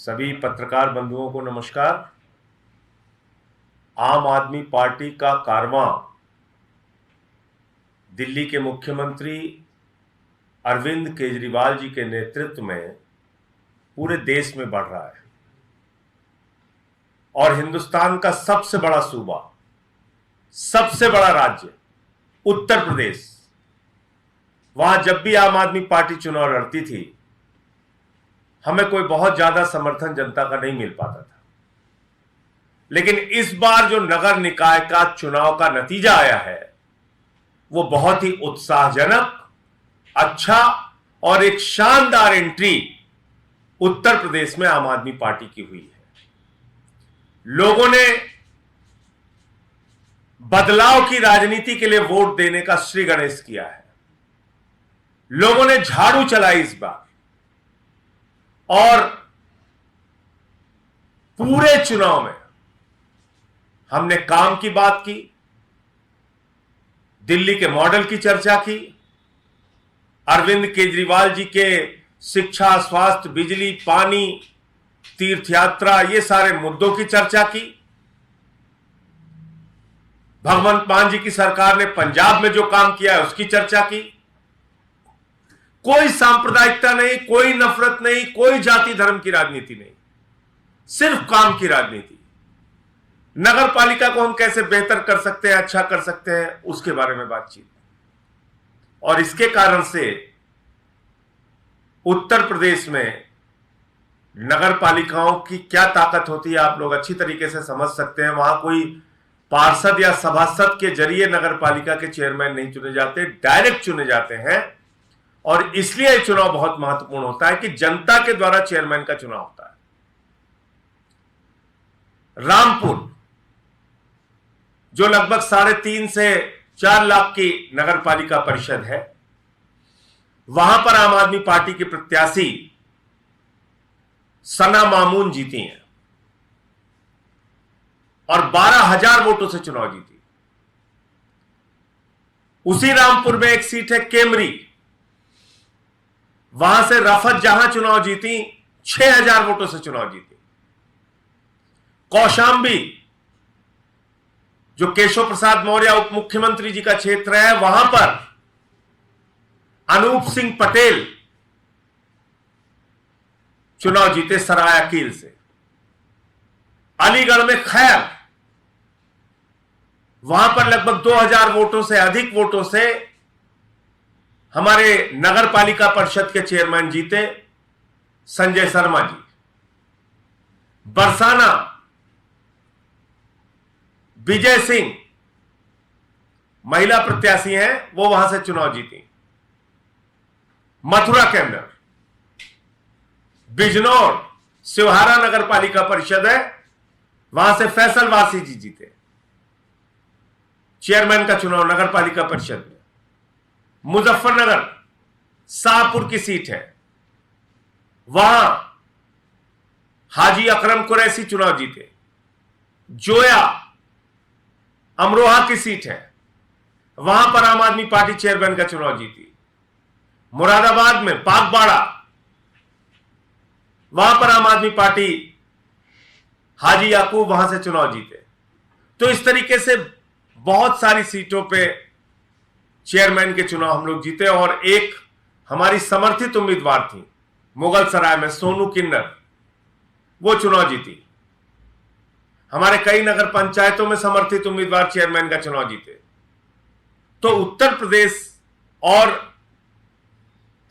सभी पत्रकार बंधुओं को नमस्कार। आम आदमी पार्टी का कारवां दिल्ली के मुख्यमंत्री अरविंद केजरीवाल जी के नेतृत्व में पूरे देश में बढ़ रहा है और हिंदुस्तान का सबसे बड़ा सूबा, सबसे बड़ा राज्य उत्तर प्रदेश, वहां जब भी आम आदमी पार्टी चुनाव लड़ती थी हमें कोई बहुत ज्यादा समर्थन जनता का नहीं मिल पाता था। लेकिन इस बार जो नगर निकाय का चुनाव का नतीजा आया है वो बहुत ही उत्साहजनक, अच्छा और एक शानदार एंट्री उत्तर प्रदेश में आम आदमी पार्टी की हुई है। लोगों ने बदलाव की राजनीति के लिए वोट देने का श्री गणेश किया है। लोगों ने झाड़ू चलाई इस बार और पूरे चुनाव में हमने काम की बात की, दिल्ली के मॉडल की चर्चा की, अरविंद केजरीवाल जी के शिक्षा, स्वास्थ्य, बिजली, पानी, तीर्थ यात्रा, ये सारे मुद्दों की चर्चा की। भगवंत मान जी की सरकार ने पंजाब में जो काम किया है उसकी चर्चा की। कोई सांप्रदायिकता नहीं, कोई नफरत नहीं, कोई जाति धर्म की राजनीति नहीं, सिर्फ काम की राजनीति। नगर पालिका को हम कैसे बेहतर कर सकते हैं, अच्छा कर सकते हैं, उसके बारे में बातचीत। और इसके कारण से उत्तर प्रदेश में नगर पालिकाओं की क्या ताकत होती है आप लोग अच्छी तरीके से समझ सकते हैं। वहां कोई पार्षद या सभासद के जरिए नगर पालिका के चेयरमैन नहीं चुने जाते, डायरेक्ट चुने जाते हैं। और इसलिए यह चुनाव बहुत महत्वपूर्ण होता है कि जनता के द्वारा चेयरमैन का चुनाव होता है। रामपुर जो लगभग 3.5 से 4 लाख की नगर पालिका परिषद है, वहां पर आम आदमी पार्टी की प्रत्याशी सना मामून जीती हैं और 12,000 वोटों से चुनाव जीती। उसी रामपुर में एक सीट है केमरी, वहां से रफत जहां चुनाव जीती, 6,000 वोटों से चुनाव जीती। कौशांबी जो केशव प्रसाद मौर्य उप मुख्यमंत्री जी का क्षेत्र है, वहां पर अनूप सिंह पटेल चुनाव जीते सरायकील से। अलीगढ़ में खैर, वहां पर लगभग 2,000 वोटों से अधिक वोटों से हमारे नगर पालिका परिषद के चेयरमैन जीते, संजय शर्मा जी। बरसाना विजय सिंह महिला प्रत्याशी हैं, वो वहां से चुनाव जीती। मथुरा के अंदर बिजनौर सिवहारा नगर पालिका परिषद है, वहां से फैसल वासी जी जीते चेयरमैन का चुनाव नगर पालिका परिषद में। मुजफ्फरनगर शाहपुर की सीट है, वहां हाजी अकरम कुरैशी चुनाव जीते। जोया अमरोहा की सीट है, वहां पर आम आदमी पार्टी चेयरमैन का चुनाव जीती। मुरादाबाद में पाकबाड़ा, वहां पर आम आदमी पार्टी हाजी याकूब वहां से चुनाव जीते। तो इस तरीके से बहुत सारी सीटों पे चेयरमैन के चुनाव हम लोग जीते। और एक हमारी समर्थित उम्मीदवार थी मुगल सराय में सोनू किन्नर, वो चुनाव जीती। हमारे कई नगर पंचायतों में समर्थित उम्मीदवार चेयरमैन का चुनाव जीते। तो उत्तर प्रदेश, और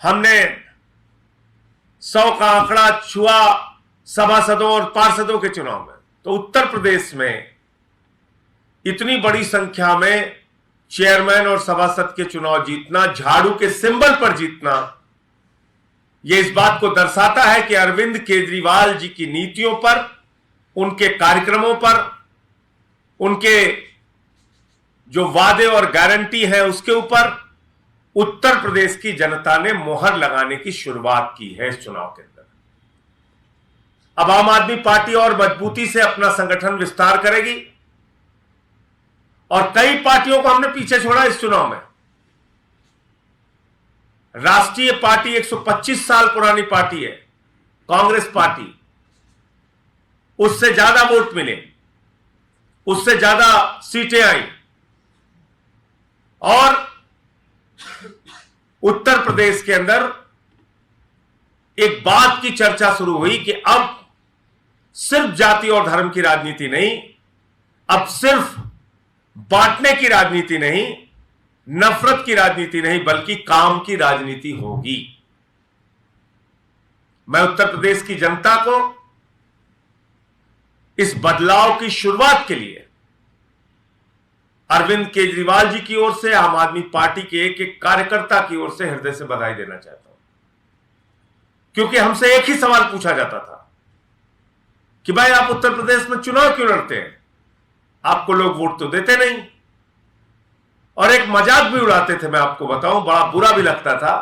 हमने 100 का आंकड़ा छुआ सभासदों और पार्षदों के चुनाव में। तो उत्तर प्रदेश में इतनी बड़ी संख्या में चेयरमैन और सभासद के चुनाव जीतना, झाड़ू के सिंबल पर जीतना, यह इस बात को दर्शाता है कि अरविंद केजरीवाल जी की नीतियों पर, उनके कार्यक्रमों पर, उनके जो वादे और गारंटी है उसके ऊपर उत्तर प्रदेश की जनता ने मोहर लगाने की शुरुआत की है इस चुनाव के अंदर। अब आम आदमी पार्टी और मजबूती से अपना संगठन विस्तार करेगी और कई पार्टियों को हमने पीछे छोड़ा इस चुनाव में। राष्ट्रीय पार्टी 125 साल पुरानी पार्टी है, कांग्रेस पार्टी, उससे ज्यादा वोट मिले, उससे ज्यादा सीटें आई। और उत्तर प्रदेश के अंदर एक बात की चर्चा शुरू हुई कि अब सिर्फ जाति और धर्म की राजनीति नहीं, अब सिर्फ बांटने की राजनीति नहीं, नफरत की राजनीति नहीं, बल्कि काम की राजनीति होगी। मैं उत्तर प्रदेश की जनता को इस बदलाव की शुरुआत के लिए अरविंद केजरीवाल जी की ओर से, आम आदमी पार्टी के एक एक कार्यकर्ता की ओर से हृदय से बधाई देना चाहता हूं। क्योंकि हमसे एक ही सवाल पूछा जाता था कि भाई आप उत्तर प्रदेश में चुनाव क्यों लड़ते हैं, आपको लोग वोट तो देते नहीं। और एक मजाक भी उड़ाते थे, मैं आपको बताऊं, बड़ा बुरा भी लगता था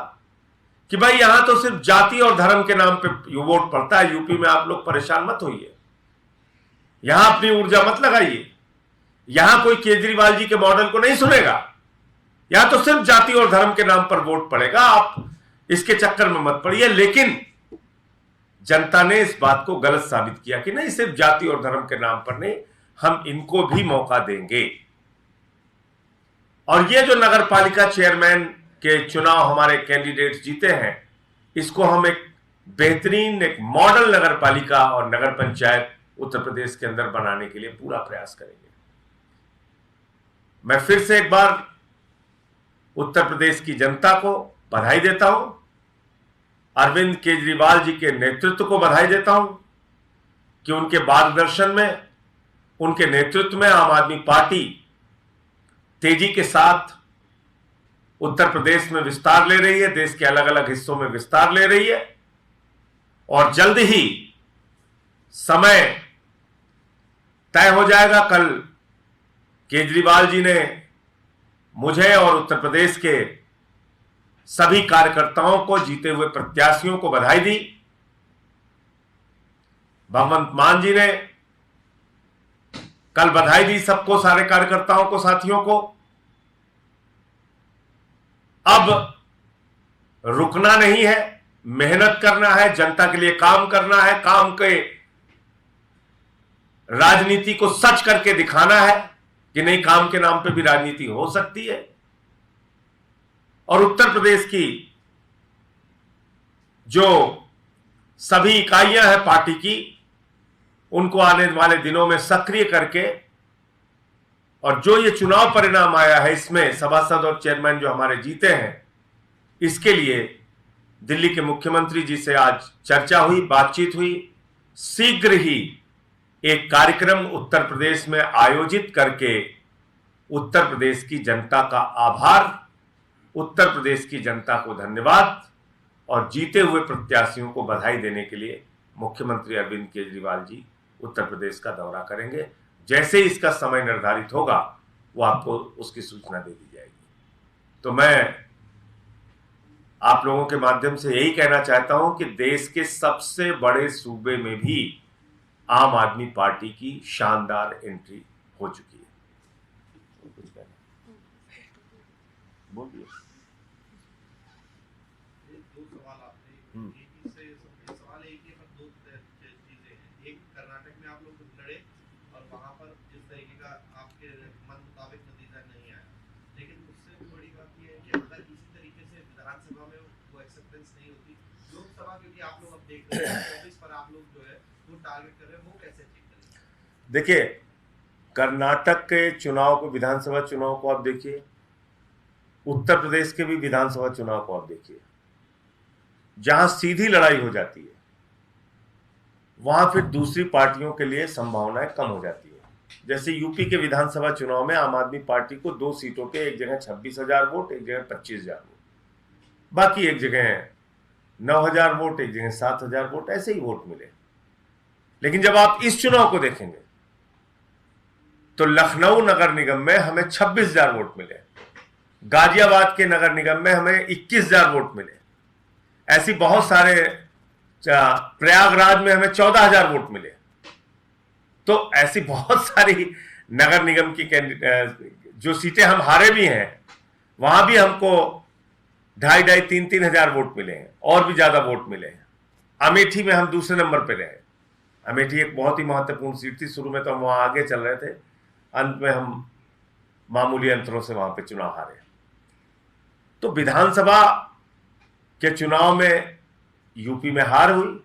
कि भाई यहां तो सिर्फ जाति और धर्म के नाम पे वोट पड़ता है, यूपी में आप लोग परेशान मत होइए, यहां अपनी ऊर्जा मत लगाइए, यहां कोई केजरीवाल जी के मॉडल को नहीं सुनेगा, यहां तो सिर्फ जाति और धर्म के नाम पर वोट पड़ेगा, आप इसके चक्कर में मत पड़िए। लेकिन जनता ने इस बात को गलत साबित किया कि नहीं, सिर्फ जाति और धर्म के नाम पर नहीं, हम इनको भी मौका देंगे। और ये जो नगर पालिका चेयरमैन के चुनाव हमारे कैंडिडेट्स जीते हैं, इसको हम एक बेहतरीन, एक मॉडल नगर पालिका और नगर पंचायत उत्तर प्रदेश के अंदर बनाने के लिए पूरा प्रयास करेंगे। मैं फिर से एक बार उत्तर प्रदेश की जनता को बधाई देता हूं, अरविंद केजरीवाल जी के नेतृत्व को बधाई देता हूं कि उनके मार्गदर्शन में, उनके नेतृत्व में आम आदमी पार्टी तेजी के साथ उत्तर प्रदेश में विस्तार ले रही है, देश के अलग अलग हिस्सों में विस्तार ले रही है। और जल्द ही समय तय हो जाएगा। कल केजरीवाल जी ने मुझे और उत्तर प्रदेश के सभी कार्यकर्ताओं को, जीते हुए प्रत्याशियों को बधाई दी। भगवंत मान जी ने कल बधाई दी सबको, सारे कार्यकर्ताओं को, साथियों को। अब रुकना नहीं है, मेहनत करना है, जनता के लिए काम करना है, काम के राजनीति को सच करके दिखाना है कि नहीं, काम के नाम पे भी राजनीति हो सकती है। और उत्तर प्रदेश की जो सभी इकाइयां हैं पार्टी की, उनको आने वाले दिनों में सक्रिय करके, और जो ये चुनाव परिणाम आया है इसमें सभासद और चेयरमैन जो हमारे जीते हैं, इसके लिए दिल्ली के मुख्यमंत्री जी से आज चर्चा हुई, बातचीत हुई। शीघ्र ही एक कार्यक्रम उत्तर प्रदेश में आयोजित करके उत्तर प्रदेश की जनता का आभार, उत्तर प्रदेश की जनता को धन्यवाद और जीते हुए प्रत्याशियों को बधाई देने के लिए मुख्यमंत्री अरविंद केजरीवाल जी उत्तर प्रदेश का दौरा करेंगे। जैसे ही इसका समय निर्धारित होगा, वो आपको उसकी सूचना दे दी जाएगी। तो मैं आप लोगों के माध्यम से यही कहना चाहता हूं कि देश के सबसे बड़े सूबे में भी आम आदमी पार्टी की शानदार एंट्री हो चुकी है। बोलिए। दो सवाल आपने, सवाल एक ही, दो चीजें हैं। एक, कर्नाटक में आप लोग लड़े और वहां पर जिस तरीके का आपके मन मुताबिक नतीजा नहीं आया, लेकिन उससे भी बड़ी बात यह है कि अगर इसी तरीके से विधानसभा में वो एक्सेप्टेंस नहीं होती, लोकसभा, क्योंकि आप लोग अब देख रहे हैं 24 पर आप लोग जो है वो टारगेट कर रहे हैं, वो कैसे ठीक करेंगे? देखिए, कर्नाटक के चुनाव को, विधानसभा चुनाव को आप देखिए, उत्तर प्रदेश के भी विधानसभा चुनाव को आप देखिए, जहां सीधी लड़ाई हो जाती है, वहां फिर दूसरी पार्टियों के लिए संभावनाएं कम हो जाती है। जैसे यूपी के विधानसभा चुनाव में आम आदमी पार्टी को 2 सीटों पे एक जगह 26,000 वोट, एक जगह 25,000 वोट, बाकी एक जगह 9,000 वोट, एक जगह 7,000 वोट, ऐसे ही वोट मिले। लेकिन जब आप इस चुनाव को देखेंगे तो लखनऊ नगर निगम में हमें 26,000 वोट मिले, गाजियाबाद के नगर निगम में हमें 21,000 वोट मिले, ऐसी बहुत सारे, प्रयागराज में हमें 14,000 वोट मिले। तो ऐसी बहुत सारी नगर निगम की जो सीटें हम हारे भी हैं, वहां भी हमको 2,500, 3,000 वोट मिले हैं, और भी ज्यादा वोट मिले हैं। अमेठी में हम दूसरे नंबर पे रहे। अमेठी एक बहुत ही महत्वपूर्ण सीट थी। शुरू में तो हम वहां आगे चल रहे थे, अंत में हम मामूली अंतरों से वहां पे चुनाव हारे। तो विधानसभा के चुनाव में यूपी में हार हुई,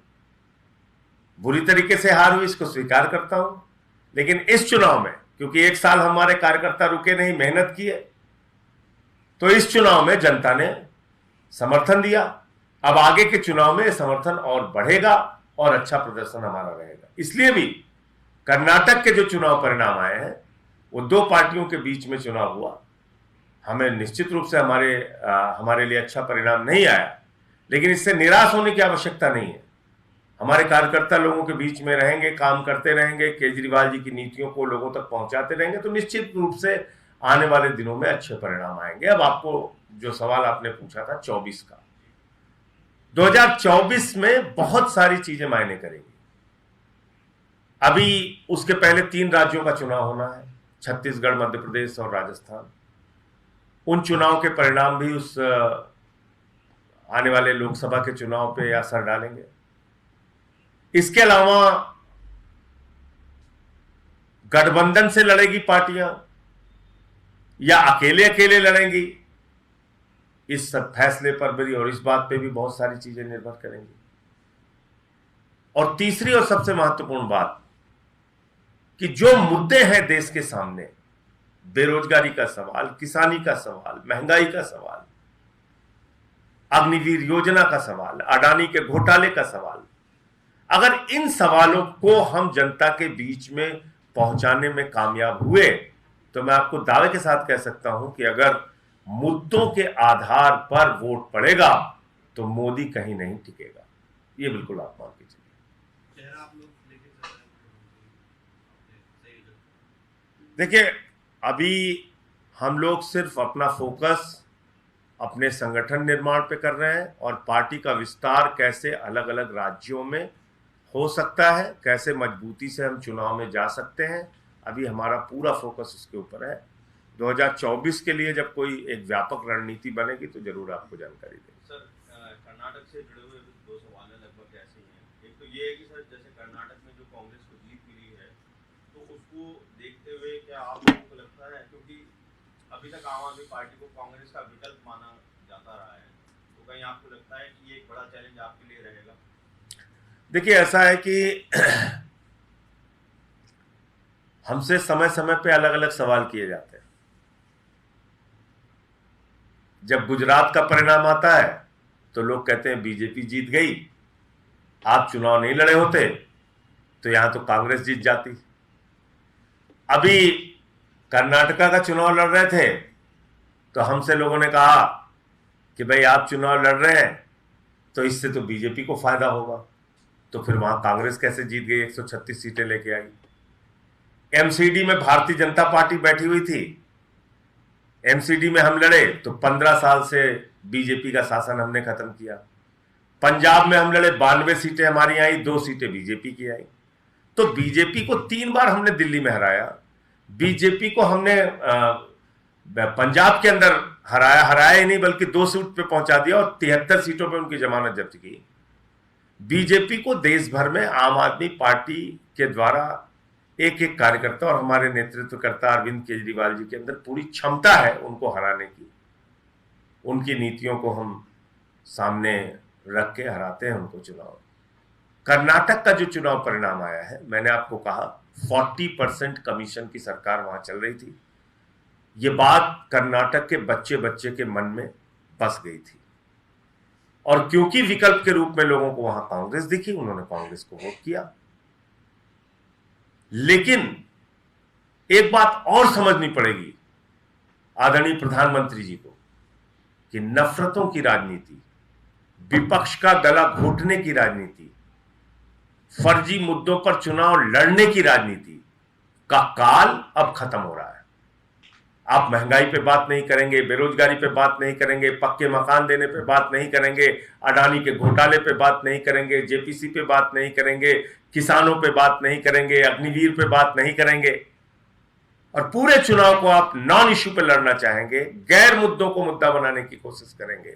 बुरी तरीके से हार हुई, इसको स्वीकार करता हूं। लेकिन इस चुनाव में क्योंकि 1 साल हमारे कार्यकर्ता रुके नहीं, मेहनत किए, तो इस चुनाव में जनता ने समर्थन दिया। अब आगे के चुनाव में समर्थन और बढ़ेगा और अच्छा प्रदर्शन हमारा रहेगा। इसलिए भी कर्नाटक के जो चुनाव परिणाम आए हैं वो 2 पार्टियों के बीच में चुनाव हुआ, हमें निश्चित रूप से हमारे लिए अच्छा परिणाम नहीं आया, लेकिन इससे निराश होने की आवश्यकता नहीं है। हमारे कार्यकर्ता लोगों के बीच में रहेंगे, काम करते रहेंगे, केजरीवाल जी की नीतियों को लोगों तक पहुंचाते रहेंगे, तो निश्चित रूप से आने वाले दिनों में अच्छे परिणाम आएंगे। अब आपको जो सवाल आपने पूछा था 24 का, 2024 में बहुत सारी चीजें मायने करेंगी। अभी उसके पहले 3 राज्यों का चुनाव होना है, छत्तीसगढ़, मध्य प्रदेश और राजस्थान। उन चुनाव के परिणाम भी उस आने वाले लोकसभा के चुनाव पे असर डालेंगे। इसके अलावा गठबंधन से लड़ेगी पार्टियां या अकेले अकेले लड़ेंगी, इस फैसले पर भी और इस बात पे भी बहुत सारी चीजें निर्भर करेंगी। और तीसरी और सबसे महत्वपूर्ण बात कि जो मुद्दे हैं देश के सामने, बेरोजगारी का सवाल, किसानी का सवाल, महंगाई का सवाल, अग्निवीर योजना का सवाल, अडानी के घोटाले का सवाल, अगर इन सवालों को हम जनता के बीच में पहुंचाने में कामयाब हुए तो मैं आपको दावे के साथ कह सकता हूं कि अगर मुद्दों के आधार पर वोट पड़ेगा तो मोदी कहीं नहीं टिकेगा। ये बिल्कुल आप मान के चलिए। चेहरा आप लोग लेके चल रहे हैं, देखिए, अभी हम लोग सिर्फ अपना फोकस अपने संगठन निर्माण पे कर रहे हैं और पार्टी का विस्तार कैसे अलग अलग राज्यों में हो सकता है, कैसे मजबूती से हम चुनाव में जा सकते हैं, अभी हमारा पूरा फोकस इसके ऊपर है। 2024 के लिए जब कोई एक व्यापक रणनीति बनेगी तो जरूर आपको जानकारी देंगे। सर, कर्नाटक से जुड़े हुए 2 सवाल हैं, लगभग ऐसे ही हैं। एक तो ये है कि सर, जैसे कर्नाटक में जो कांग्रेस को जीत मिली है, तो उसको देखते हुए क्या आप लोगों को लगता है, क्योंकि अभी तक आम आदमी पार्टी को कांग्रेस का विकल्प माना जाता रहा है, तो कहीं आपको लगता है कि ये एक बड़ा चैलेंज आपके लिए रहेगा? देखिए, ऐसा है कि हमसे समय समय पे अलग अलग सवाल किए जाते हैं। जब गुजरात का परिणाम आता है तो लोग कहते हैं बीजेपी जीत गई, आप चुनाव नहीं लड़े होते तो यहां तो कांग्रेस जीत जाती। अभी कर्नाटका का चुनाव लड़ रहे थे तो हमसे लोगों ने कहा कि भाई आप चुनाव लड़ रहे हैं तो इससे तो बीजेपी को फायदा होगा, तो फिर वहां कांग्रेस कैसे जीत गई, 136 सीटें लेके आई। एमसीडी में भारतीय जनता पार्टी बैठी हुई थी, एमसीडी में हम लड़े तो 15 साल से बीजेपी का शासन हमने खत्म किया। पंजाब में हम लड़े, 92 सीटें हमारी आई, 2 सीटें बीजेपी की आई। तो बीजेपी को 3 बार हमने दिल्ली में हराया, बीजेपी को हमने पंजाब के अंदर हराया ही नहीं बल्कि 2 सीट पे पहुंचा दिया और 73 सीटों पे उनकी जमानत जब्त की। बीजेपी को देश भर में आम आदमी पार्टी के द्वारा एक एक कार्यकर्ता और हमारे नेतृत्वकर्ता अरविंद केजरीवाल जी के अंदर पूरी क्षमता है उनको हराने की। उनकी नीतियों को हम सामने रख के हराते हैं उनको चुनाव। कर्नाटक का जो चुनाव परिणाम आया है, मैंने आपको कहा 40% कमीशन की सरकार वहां चल रही थी। ये बात कर्नाटक के बच्चे बच्चे के मन में बस गई थी और क्योंकि विकल्प के रूप में लोगों को वहां कांग्रेस दिखी, उन्होंने कांग्रेस को वोट किया। लेकिन एक बात और समझनी पड़ेगी आदरणीय प्रधानमंत्री जी को कि नफरतों की राजनीति, विपक्ष का गला घोटने की राजनीति, फर्जी मुद्दों पर चुनाव लड़ने की राजनीति का काल अब खत्म हो रहा है। आप महंगाई पे बात नहीं करेंगे, बेरोजगारी पे बात नहीं करेंगे, पक्के मकान देने पे बात नहीं करेंगे, अडानी के घोटाले पे बात नहीं करेंगे, जेपीसी पे बात नहीं करेंगे, किसानों पे बात नहीं करेंगे, अग्निवीर पे बात नहीं करेंगे और पूरे चुनाव को आप नॉन इश्यू पे लड़ना चाहेंगे, गैर मुद्दों को मुद्दा बनाने की कोशिश करेंगे।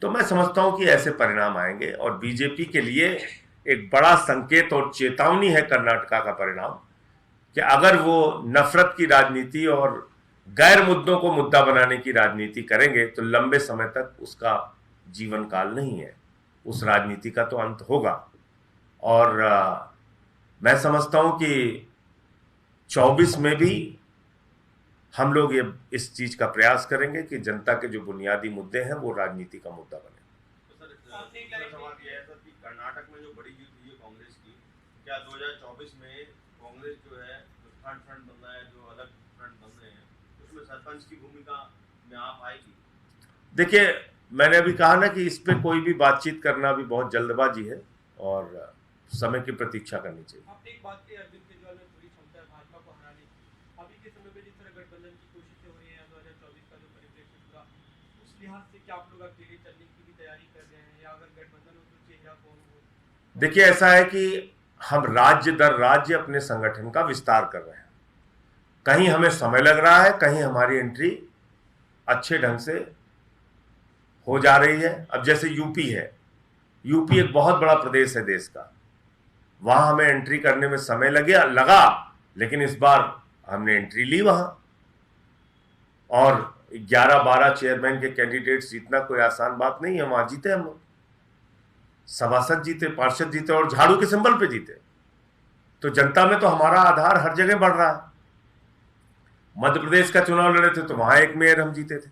तो मैं समझता हूं कि ऐसे परिणाम आएंगे और बीजेपी के लिए एक बड़ा संकेत और चेतावनी है कर्नाटका का परिणाम कि अगर वो नफरत की राजनीति और गैर मुद्दों को मुद्दा बनाने की राजनीति करेंगे तो लंबे समय तक उसका जीवन काल नहीं है, उस राजनीति का तो अंत होगा। और मैं समझता हूं कि 24 में भी हम लोग ये इस चीज का प्रयास करेंगे कि जनता के जो बुनियादी मुद्दे हैं वो राजनीति का मुद्दा बने। तो सर दूसरा सवाल ये है सर कि कर्नाटक में जो बड़ी जीत हुई है कांग्रेस की, क्या 2024 में कांग्रेस जो है जो थर्ड फ्रंट बन रहा है, जो अलग फ्रंट बन रहे हैं, उसमें सरपंच की भूमिका में आप आएगी? देखिए, मैंने अभी कहा ना कि इस पे कोई भी बातचीत करना भी बहुत जल्दबाजी है और समय की प्रतीक्षा करनी चाहिए। आपने एक बात की, अरविंद केजरीवाल में पूरी क्षमता है भाजपा को हराने की। अभी के समय में जिस तरह गठबंधन की कोशिशें हो रही हैं 2024 का जो परिप्रेक्ष्य पूरा, उस लिहाज से क्या आप लोग अकेले चलने की भी तैयारी कर रहे हैं, या अगर गठबंधन हो तो चेहरा कौन हो? देखिए, ऐसा है कि हम राज्य दर राज्य अपने संगठन का विस्तार कर रहे हैं। कहीं हमें समय लग रहा है, कहीं हमारी एंट्री अच्छे ढंग से हो जा रही है। अब जैसे यूपी है, यूपी एक बहुत बड़ा प्रदेश है देश का, वहां हमें एंट्री करने में समय लगा, लेकिन इस बार हमने एंट्री ली वहां, और 11-12 चेयरमैन के कैंडिडेट्स जीतना कोई आसान बात नहीं है। वहां जीते हम लोग, सभासद जीते, पार्षद जीते और झाड़ू के सिंबल पे जीते। तो जनता में तो हमारा आधार हर जगह बढ़ रहा है। मध्य प्रदेश का चुनाव लड़े थे तो वहां एक मेयर हम जीते थे।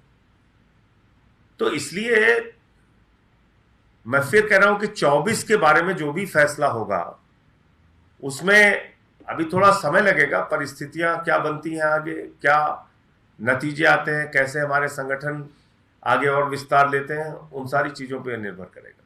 तो इसलिए मैं फिर कह रहा हूं कि 24 के बारे में जो भी फैसला होगा उसमें अभी थोड़ा समय लगेगा। परिस्थितियां क्या बनती हैं आगे, क्या नतीजे आते हैं, कैसे हमारे संगठन आगे और विस्तार लेते हैं, उन सारी चीजों पर निर्भर करेगा।